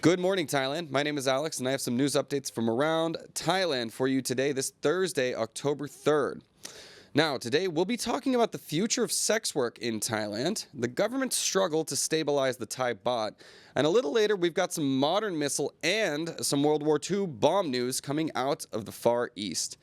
Good morning, Thailand. My name is Alex, and I have some news updates from around Thailand for you today, this Thursday, October 3rd. Now, today we'll be talking about the future of sex work in Thailand, the government's struggle to stabilize the Thai Baht, and a little later we've got some modern missile and some World War II bomb news coming out of the Far East.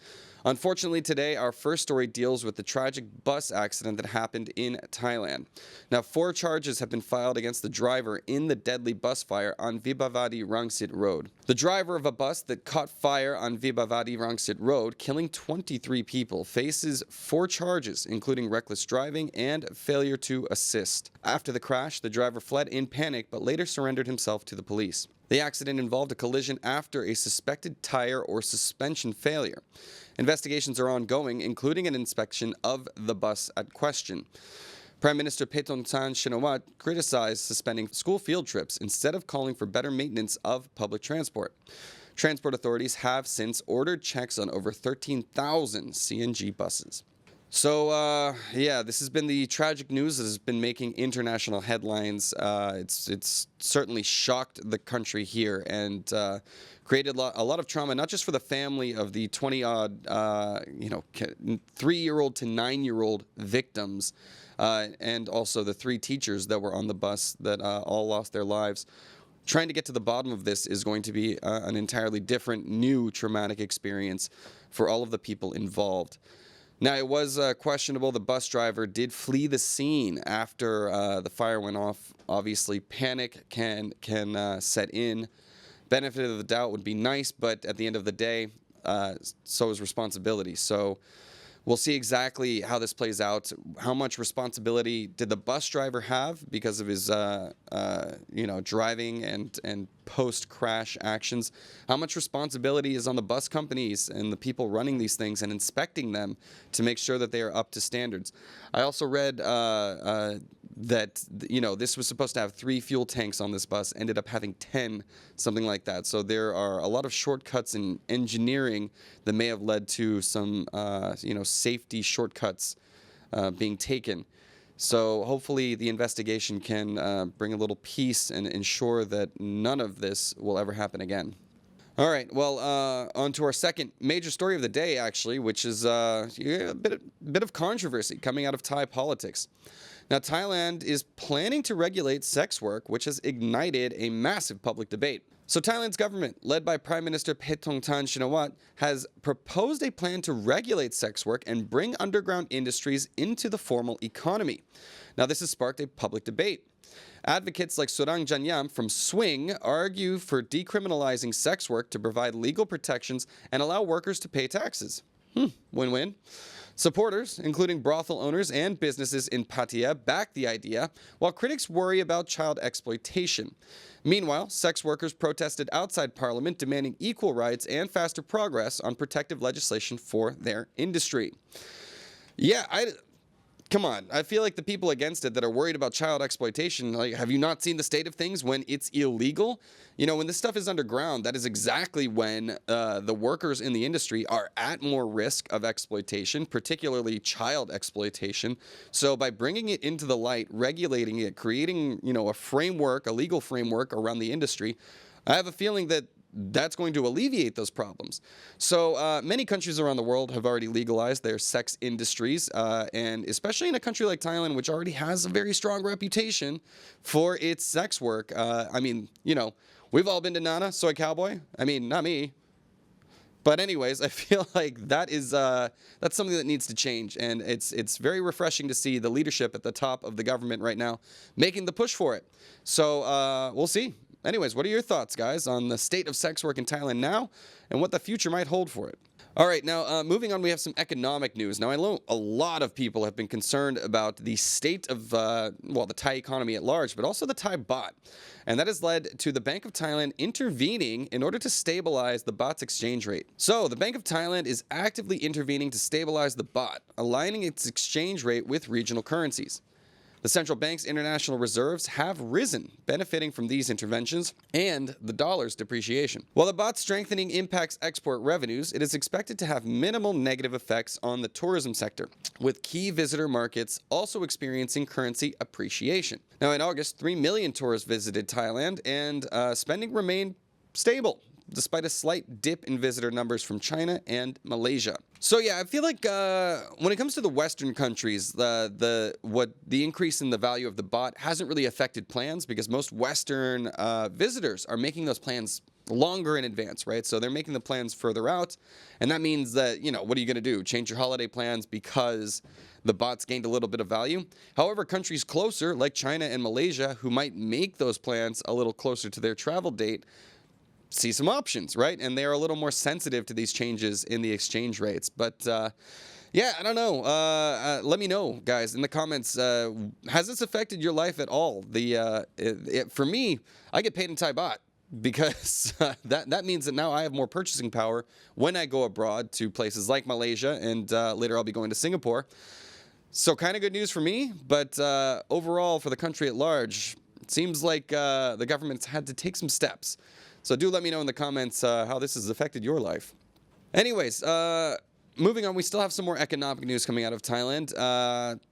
Unfortunately, today our first story deals with the tragic bus accident that happened in Thailand. Now, 4 charges have been filed against the driver in the deadly bus fire on Vibhavadi Rangsit Road. The driver of a bus that caught fire on Vibhavadi Rangsit Road, killing 23 people, faces 4 charges, including reckless driving and failure to assist. After the crash, the driver fled in panic but later surrendered himself to the police. The accident involved a collision after a suspected tire or suspension failure. Investigations are ongoing, including an inspection of the bus at question. Prime Minister Paetongtarn Shinawatra criticized suspending school field trips instead of calling for better maintenance of public transport. Transport authorities have since ordered checks on over 13,000 CNG buses. So, this has been the tragic news that has been making international headlines. It's certainly shocked the country here and created a lot of trauma, not just for the family of the 20-odd, 3-year-old to 9-year-old victims, and also the 3 teachers that were on the bus that all lost their lives. Trying to get to the bottom of this is going to be an entirely different, new traumatic experience for all of the people involved. Now, it was questionable. The bus driver did flee the scene after the fire went off. Obviously, panic can set in. Benefit of the doubt would be nice, but at the end of the day, so is responsibility. So we'll see exactly how this plays out. How much responsibility did the bus driver have because of his, driving and post-crash actions? How much responsibility is on the bus companies and the people running these things and inspecting them to make sure that they are up to standards? I also read that this was supposed to have 3 fuel tanks on this bus, ended up having 10, something like that. So there are a lot of shortcuts in engineering that may have led to some, safety shortcuts being taken. So hopefully the investigation can bring a little peace and ensure that none of this will ever happen again. All right, well, on to our second major story of the day, actually, which is a bit of controversy coming out of Thai politics. Now, Thailand is planning to regulate sex work, which has ignited a massive public debate. So Thailand's government, led by Prime Minister Paetongtarn Shinawatra, has proposed a plan to regulate sex work and bring underground industries into the formal economy. Now, this has sparked a public debate. Advocates like Surang Janyam from Swing argue for decriminalizing sex work to provide legal protections and allow workers to pay taxes. Win-win. Supporters, including brothel owners and businesses in Pattaya, back the idea, while critics worry about child exploitation. Meanwhile, sex workers protested outside Parliament demanding equal rights and faster progress on protective legislation for their industry. Come on, I feel like the people against it that are worried about child exploitation, have you not seen the state of things when it's illegal? When this stuff is underground, that is exactly when the workers in the industry are at more risk of exploitation, particularly child exploitation. So by bringing it into the light, regulating it, creating, a framework, a legal framework around the industry, I have a feeling that that's going to alleviate those problems. So many countries around the world have already legalized their sex industries, and especially in a country like Thailand, which already has a very strong reputation for its sex work. We've all been to Nana, Soy Cowboy. Not me. But anyways, I feel like that's something that needs to change, and it's very refreshing to see the leadership at the top of the government right now making the push for it. So we'll see. Anyways, what are your thoughts, guys, on the state of sex work in Thailand now and what the future might hold for it? All right, now moving on, we have some economic news. Now, I know a lot of people have been concerned about the state of, the Thai economy at large, but also the Thai Baht. And that has led to the Bank of Thailand intervening in order to stabilize the baht's exchange rate. So, the Bank of Thailand is actively intervening to stabilize the baht, aligning its exchange rate with regional currencies. The central bank's international reserves have risen, benefiting from these interventions and the dollar's depreciation. While the baht strengthening impacts export revenues, it is expected to have minimal negative effects on the tourism sector, with key visitor markets also experiencing currency appreciation. Now, in August, 3 million tourists visited Thailand, and spending remained stable, despite a slight dip in visitor numbers from China and Malaysia. So yeah, I feel like when it comes to the Western countries, the increase in the value of the baht hasn't really affected plans, because most Western visitors are making those plans longer in advance, right? So they're making the plans further out, and that means that, what are you going to do? Change your holiday plans because the baht's gained a little bit of value? However, countries closer, like China and Malaysia, who might make those plans a little closer to their travel date, see some options, right? And they are a little more sensitive to these changes in the exchange rates. But yeah, I don't know. Let me know, guys, in the comments. Has this affected your life at all? For me, I get paid in Thai Baht, because that means that now I have more purchasing power when I go abroad to places like Malaysia, and later I'll be going to Singapore. So kind of good news for me, but overall for the country at large, it seems like the government's had to take some steps. So do let me know in the comments how this has affected your life. Anyways, moving on, we still have some more economic news coming out of Thailand,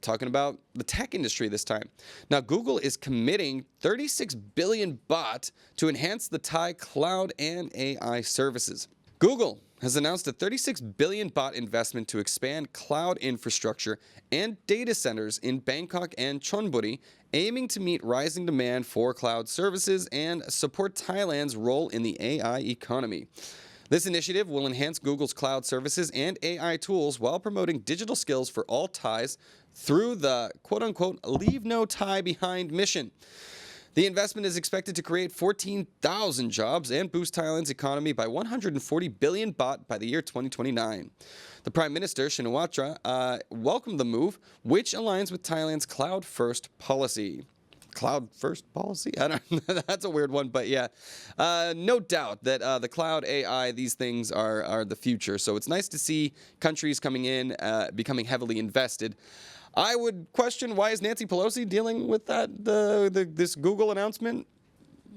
talking about the tech industry this time. Now, Google is committing 36 billion baht to enhance the Thai cloud and AI services. Google has announced a 36 billion baht investment to expand cloud infrastructure and data centers in Bangkok and Chonburi, aiming to meet rising demand for cloud services and support Thailand's role in the AI economy. This initiative will enhance Google's cloud services and AI tools while promoting digital skills for all Thais through the quote-unquote "Leave No Thai Behind" mission. The investment is expected to create 14,000 jobs and boost Thailand's economy by 140 billion baht by the year 2029. The Prime Minister, Shinawatra, welcomed the move, which aligns with Thailand's cloud-first policy. Cloud-first policy? I don't know. That's a weird one, but yeah. No doubt that the cloud, AI, these things are the future. So it's nice to see countries coming in, becoming heavily invested. I would question, why is Nancy Pelosi dealing with that, this Google announcement?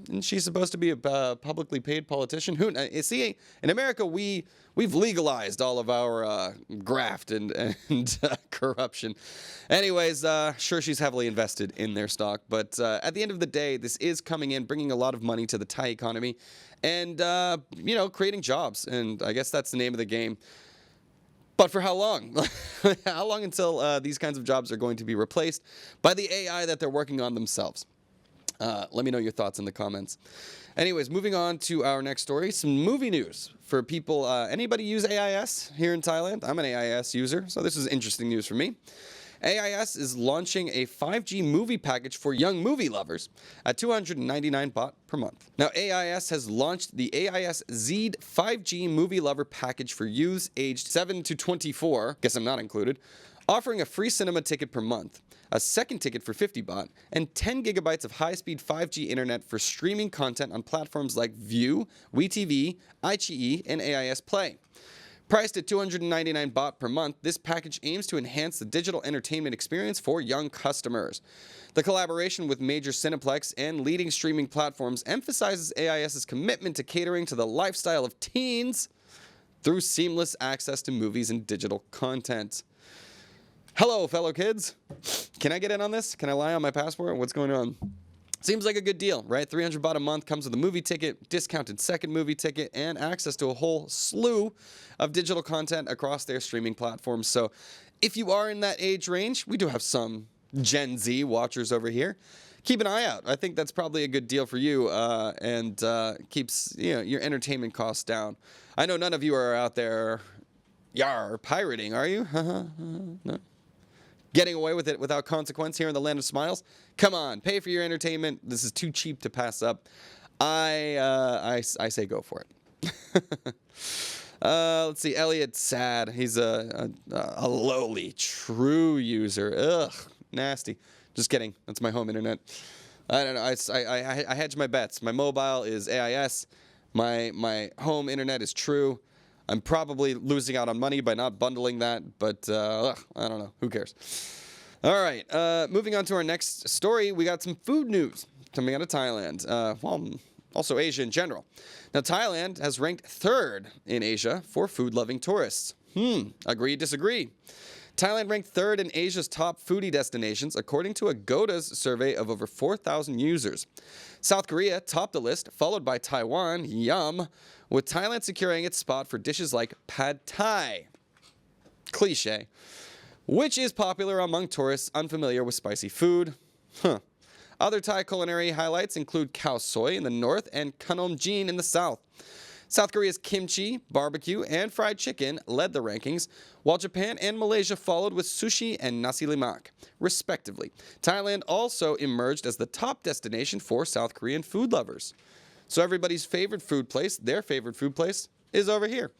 Isn't she supposed to be a publicly paid politician? See, in America, we've legalized all of our graft and corruption. Anyways, sure, she's heavily invested in their stock, but at the end of the day, this is coming in, bringing a lot of money to the Thai economy, and creating jobs. And I guess that's the name of the game. But for how long? How long until these kinds of jobs are going to be replaced by the AI that they're working on themselves? Let me know your thoughts in the comments. Anyways, moving on to our next story, some movie news for people. Anybody use AIS here in Thailand? I'm an AIS user, so this is interesting news for me. AIS is launching a 5G movie package for young movie lovers at 299 baht per month. Now, AIS has launched the AIS Zeed 5G movie lover package for youths aged 7 to 24, guess I'm not included, offering a free cinema ticket per month, a second ticket for 50 baht, and 10 gigabytes of high-speed 5G internet for streaming content on platforms like View, WeTV, iQIYI, and AIS Play. Priced at 299 baht per month, this package aims to enhance the digital entertainment experience for young customers. The collaboration with major Cineplex and leading streaming platforms emphasizes AIS's commitment to catering to the lifestyle of teens through seamless access to movies and digital content. Hello, fellow kids. Can I get in on this? Can I lie on my passport? What's going on? Seems like a good deal, right? 300 baht a month comes with a movie ticket, discounted second movie ticket, and access to a whole slew of digital content across their streaming platforms. So if you are in that age range, we do have some Gen Z watchers over here. Keep an eye out. I think that's probably a good deal for you, and keeps your entertainment costs down. I know none of you are out there pirating, are you? No. Getting away with it without consequence here in the land of smiles? Come on, pay for your entertainment. This is too cheap to pass up. I say go for it. Let's see. Elliot's sad. He's a lowly true user. Ugh, nasty. Just kidding. That's my home internet. I don't know. I hedge my bets. My mobile is AIS. My home internet is True. I'm probably losing out on money by not bundling that, but I don't know. Who cares? All right, moving on to our next story, we got some food news coming out of Thailand. Also Asia in general. Now, Thailand has ranked 3rd in Asia for food-loving tourists. Agree, disagree. Thailand ranked 3rd in Asia's top foodie destinations, according to a Goda's survey of over 4,000 users. South Korea topped the list, followed by Taiwan, yum, with Thailand securing its spot for dishes like pad thai, cliche, which is popular among tourists unfamiliar with spicy food. Other Thai culinary highlights include khao soi in the north and kanom jin in the south. South Korea's kimchi, barbecue, and fried chicken led the rankings, while Japan and Malaysia followed with sushi and nasi lemak, respectively. Thailand also emerged as the top destination for South Korean food lovers. So everybody's favorite food place, their favorite food place, is over here.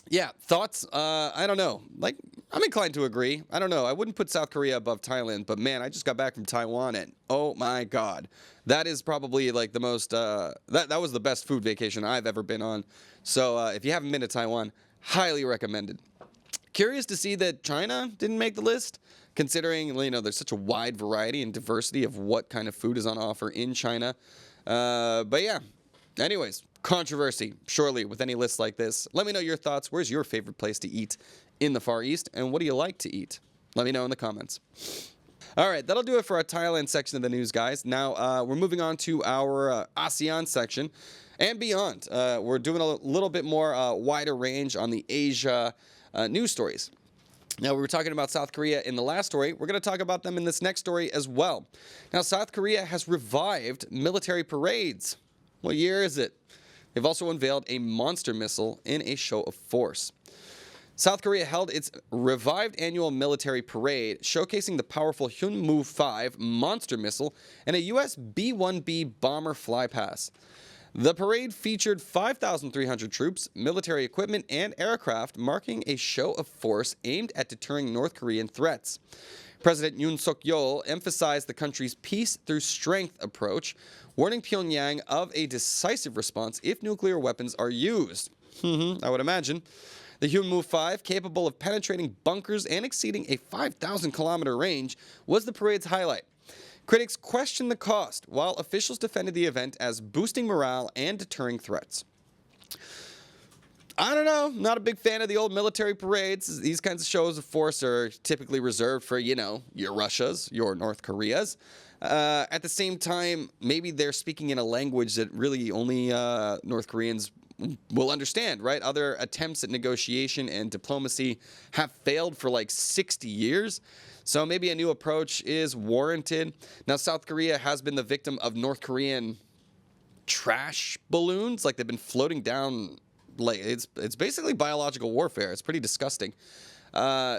Yeah, thoughts? I don't know. Like, I'm inclined to agree. I don't know. I wouldn't put South Korea above Thailand, but man, I just got back from Taiwan and oh my God. That is probably like the most, that was the best food vacation I've ever been on. So if you haven't been to Taiwan, highly recommended. Curious to see that China didn't make the list, considering, you know, there's such a wide variety and diversity of what kind of food is on offer in China. But yeah, anyways. Controversy, surely, with any list like this. Let me know your thoughts. Where's your favorite place to eat in the Far East? And what do you like to eat? Let me know in the comments. All right, that'll do it for our Thailand section of the news, guys. Now, we're moving on to our ASEAN section and beyond. We're doing a little bit more wider range on the Asia news stories. Now, we were talking about South Korea in the last story. We're going to talk about them in this next story as well. Now, South Korea has revived military parades. What year is it? They've also unveiled a monster missile in a show of force. South Korea held its revived annual military parade, showcasing the powerful Hyunmoo-5 monster missile and a U.S. B-1B bomber flypast. The parade featured 5,300 troops, military equipment, and aircraft, marking a show of force aimed at deterring North Korean threats. President Yoon Suk-yeol emphasized the country's peace through strength approach, warning Pyongyang of a decisive response if nuclear weapons are used. I would imagine. The Hyunmoo-5, capable of penetrating bunkers and exceeding a 5,000-kilometer range, was the parade's highlight. Critics questioned the cost, while officials defended the event as boosting morale and deterring threats. I don't know. Not a big fan of the old military parades. These kinds of shows of force are typically reserved for, you know, your Russias, your North Koreas. At the same time, maybe they're speaking in a language that really only North Koreans will understand, right? Other attempts at negotiation and diplomacy have failed for like 60 years. So maybe a new approach is warranted. Now, South Korea has been the victim of North Korean trash balloons. Like, they've been floating down. Like, it's basically biological warfare. It's pretty disgusting. Yeah,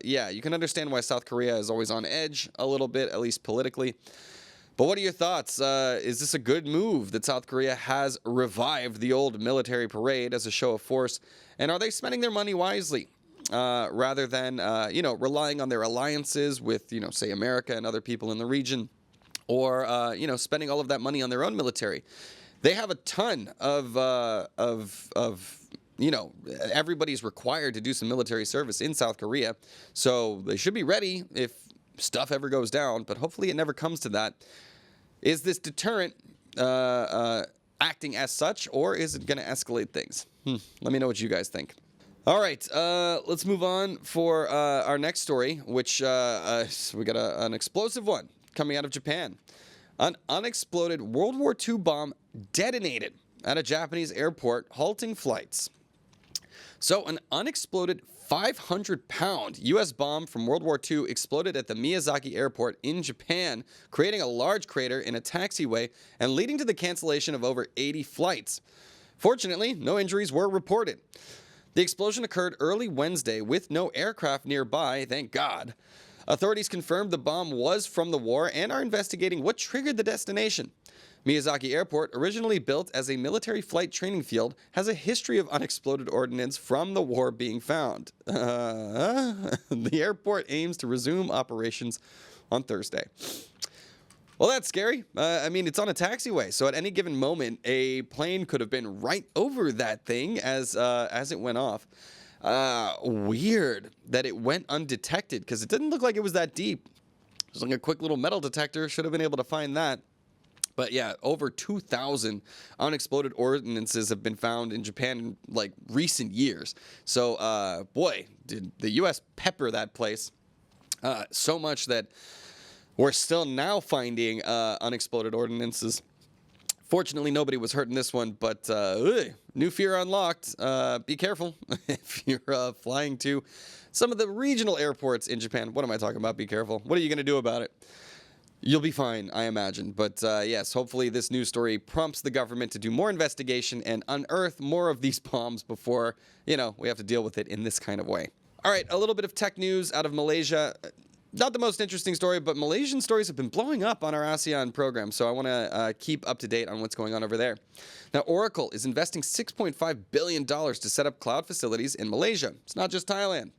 you can understand why South Korea is always on edge a little bit, at least politically. But what are your thoughts? Is this a good move that South Korea has revived the old military parade as a show of force? And are they spending their money wisely rather than, relying on their alliances with, say, America and other people in the region, or, spending all of that money on their own military? They have a ton of everybody's required to do some military service in South Korea. So they should be ready if stuff ever goes down, but hopefully it never comes to that. Is this deterrent acting as such, or is it going to escalate things? Let me know what you guys think. All right, let's move on for our next story, which we got an explosive one coming out of Japan. An unexploded World War II bomb detonated at a Japanese airport, halting flights. So an unexploded 500-pound U.S. bomb from World War II exploded at the Miyazaki airport in Japan, creating a large crater in a taxiway and leading to the cancellation of over 80 flights. Fortunately, no injuries were reported. The explosion occurred early Wednesday with no aircraft nearby, thank God. Authorities confirmed the bomb was from the war and are investigating what triggered the destination. Miyazaki Airport, originally built as a military flight training field, has a history of unexploded ordnance from the war being found. The airport aims to resume operations on Thursday. Well, that's scary. It's on a taxiway, so at any given moment, a plane could have been right over that thing as it went off. Weird that it went undetected because it didn't look like it was that deep. Just like a quick little metal detector should have been able to find that. But yeah, over 2,000 unexploded ordnances have been found in Japan in like recent years. So, boy, did the U.S. pepper that place so much that we're still now finding unexploded ordnances. Fortunately, nobody was hurt in this one, but new fear unlocked. Be careful if you're flying to some of the regional airports in Japan. What am I talking about? Be careful. What are you going to do about it? You'll be fine, I imagine. But yes, hopefully this news story prompts the government to do more investigation and unearth more of these bombs before, we have to deal with it in this kind of way. All right, a little bit of tech news out of Malaysia. Not the most interesting story, but Malaysian stories have been blowing up on our ASEAN program, so I want to keep up to date on what's going on over there. Now, Oracle is investing $6.5 billion to set up cloud facilities in Malaysia. It's not just Thailand.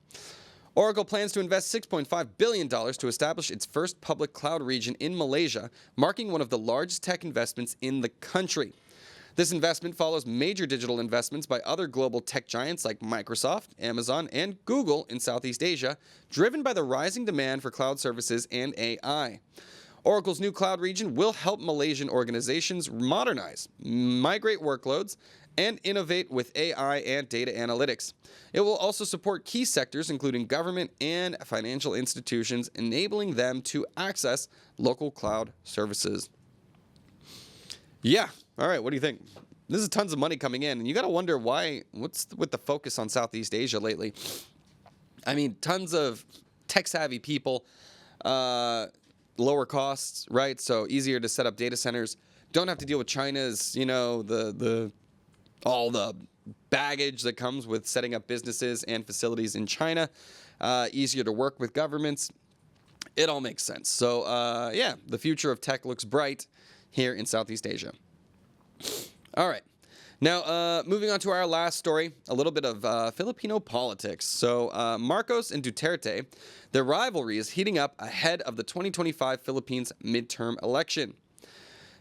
Oracle plans to invest $6.5 billion to establish its first public cloud region in Malaysia, marking one of the largest tech investments in the country. This investment follows major digital investments by other global tech giants like Microsoft, Amazon, and Google in Southeast Asia, driven by the rising demand for cloud services and AI. Oracle's new cloud region will help Malaysian organizations modernize, migrate workloads, and innovate with AI and data analytics. It will also support key sectors, including government and financial institutions, enabling them to access local cloud services. Yeah. All right. What do you think? This is tons of money coming in, and you got to wonder why. What's with the focus on Southeast Asia lately? I mean, tons of tech-savvy people, lower costs, right? So easier to set up data centers. Don't have to deal with China's, all the baggage that comes with setting up businesses and facilities in China. Easier to work with governments. It all makes sense. So, yeah, the future of tech looks bright here in Southeast Asia. All right. Now, moving on to our last story, a little bit of Filipino politics. So, Marcos and Duterte, their rivalry is heating up ahead of the 2025 Philippines midterm election.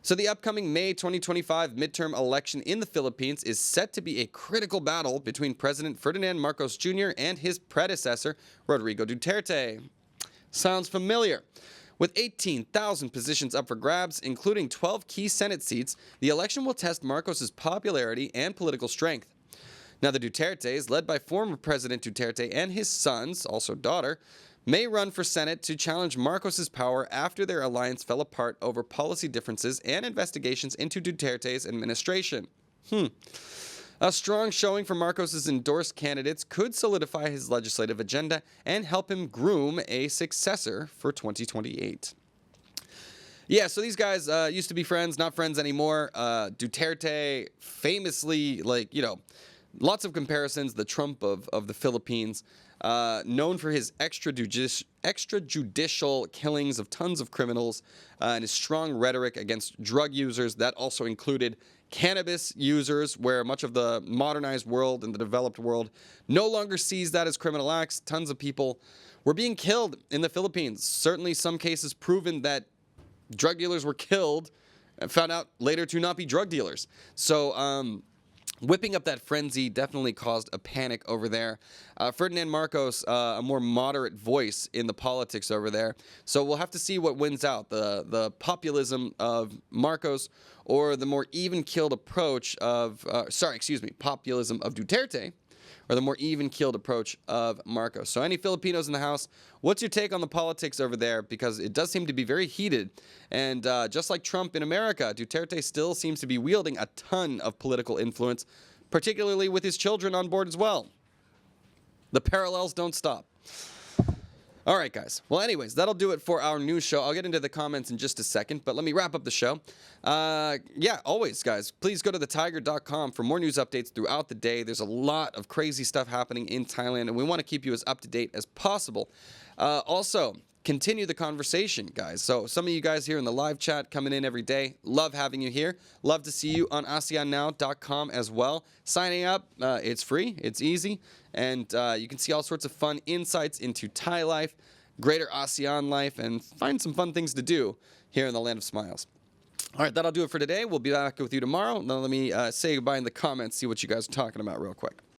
So the upcoming May 2025 midterm election in the Philippines is set to be a critical battle between President Ferdinand Marcos Jr. and his predecessor, Rodrigo Duterte. Sounds familiar. With 18,000 positions up for grabs, including 12 key Senate seats, the election will test Marcos' popularity and political strength. Now, the Dutertes, led by former President Duterte and his sons, also daughter, may run for Senate to challenge Marcos' power after their alliance fell apart over policy differences and investigations into Duterte's administration. A strong showing for Marcos' endorsed candidates could solidify his legislative agenda and help him groom a successor for 2028. Yeah, so these guys used to be friends, not friends anymore. Duterte famously, lots of comparisons, the Trump of the Philippines, known for his extrajudicial killings of tons of criminals and his strong rhetoric against drug users. That also included cannabis users, where much of the modernized world and the developed world no longer sees that as criminal acts. Tons of people were being killed in the Philippines. Certainly some cases proven that drug dealers were killed and found out later to not be drug dealers. So, whipping up that frenzy definitely caused a panic over there. Ferdinand Marcos, a more moderate voice in the populism over there. So we'll have to see what wins out, the populism of Marcos or the more even-keeled approach of, populism of Duterte, or the more even-keeled approach of Marcos. So any Filipinos in the house, what's your take on the politics over there? Because it does seem to be very heated. And just like Trump in America, Duterte still seems to be wielding a ton of political influence, particularly with his children on board as well. The parallels don't stop. All right, guys. Well, anyways, that'll do it for our news show. I'll get into the comments in just a second, but let me wrap up the show. Always, guys, please go to thetiger.com for more news updates throughout the day. There's a lot of crazy stuff happening in Thailand, and we want to keep you as up to date as possible. Also, continue the conversation, guys. So some of you guys here in the live chat coming in every day, love having you here. Love to see you on ASEANnow.com as well. Signing up, it's free, it's easy, and you can see all sorts of fun insights into Thai life, greater ASEAN life, and find some fun things to do here in the Land of Smiles. All right, that'll do it for today. We'll be back with you tomorrow. Now let me say goodbye in the comments, see what you guys are talking about real quick.